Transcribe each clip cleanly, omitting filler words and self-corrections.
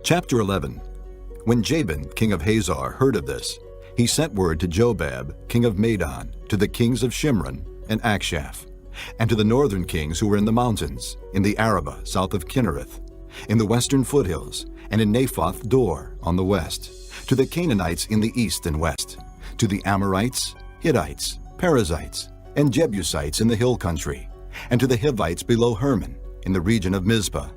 Chapter 11. When Jabin, king of Hazor, heard of this, he sent word to Jobab, king of Madon, to the kings of Shimron and Akshaph, and to the northern kings who were in the mountains, in the Arabah south of Kinnereth, in the western foothills, and in Naphoth Dor on the west, to the Canaanites in the east and west, to the Amorites, Hittites, Perizzites, and Jebusites in the hill country, and to the Hivites below Hermon, in the region of Mizpah.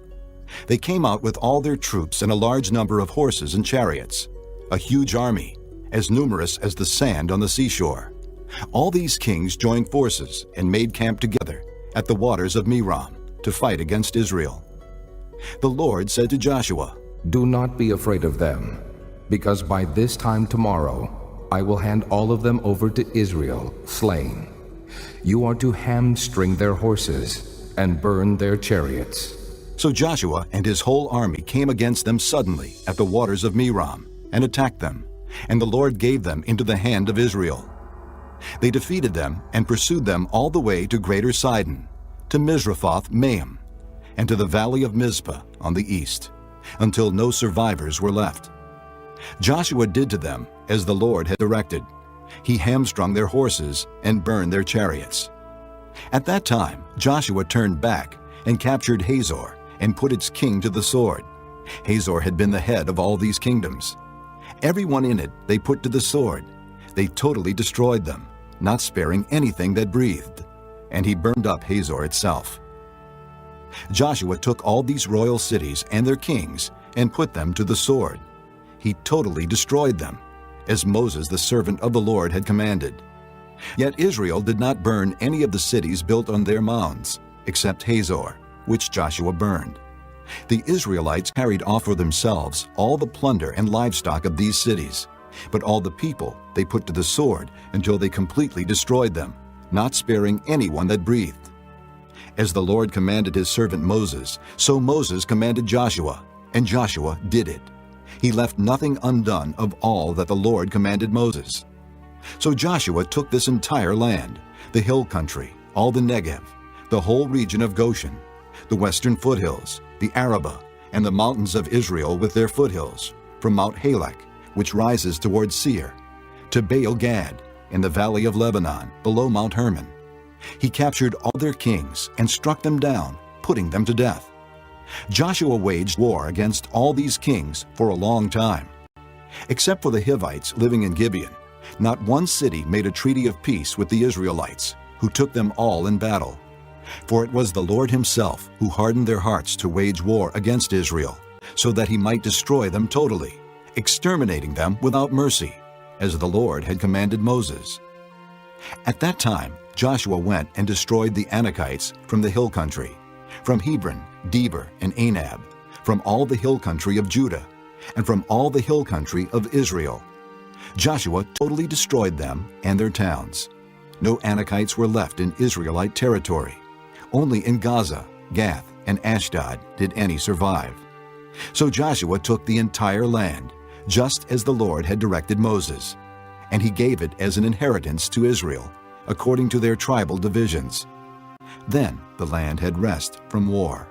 They came out with all their troops and a large number of horses and chariots, a huge army, as numerous as the sand on the seashore. All these kings joined forces and made camp together at the waters of Merom to fight against Israel. The Lord said to Joshua, "Do not be afraid of them, because by this time tomorrow I will hand all of them over to Israel, slain. You are to hamstring their horses and burn their chariots." So Joshua and his whole army came against them suddenly at the waters of Merom and attacked them, and the Lord gave them into the hand of Israel. They defeated them and pursued them all the way to Greater Sidon, to Misrephoth Maim, and to the valley of Mizpah on the east, until no survivors were left. Joshua did to them as the Lord had directed. He hamstrung their horses and burned their chariots. At that time Joshua turned back and captured Hazor and put its king to the sword. Hazor had been the head of all these kingdoms. Everyone in it they put to the sword. They totally destroyed them, not sparing anything that breathed, and he burned up Hazor itself. Joshua took all these royal cities and their kings and put them to the sword. He totally destroyed them, as Moses the servant of the Lord had commanded. Yet Israel did not burn any of the cities built on their mounds, except Hazor, which Joshua burned. The Israelites carried off for themselves all the plunder and livestock of these cities, but all the people they put to the sword until they completely destroyed them, not sparing anyone that breathed. As the Lord commanded his servant Moses, so Moses commanded Joshua, and Joshua did it. He left nothing undone of all that the Lord commanded Moses. So Joshua took this entire land, the hill country, all the Negev, the whole region of Goshen, the western foothills, the Arabah, and the mountains of Israel with their foothills, from Mount Halak, which rises towards Seir, to Baal Gad, in the valley of Lebanon, below Mount Hermon. He captured all their kings and struck them down, putting them to death. Joshua waged war against all these kings for a long time. Except for the Hivites living in Gibeon, not one city made a treaty of peace with the Israelites, who took them all in battle. For it was the Lord himself who hardened their hearts to wage war against Israel, so that he might destroy them totally, exterminating them without mercy, as the Lord had commanded Moses. At that time Joshua went and destroyed the Anakites from the hill country, from Hebron, Debir, and Anab, from all the hill country of Judah, and from all the hill country of Israel. Joshua totally destroyed them and their towns. No Anakites were left in Israelite territory. Only in Gaza, Gath, and Ashdod did any survive. So Joshua took the entire land, just as the Lord had directed Moses, and he gave it as an inheritance to Israel, according to their tribal divisions. Then the land had rest from war.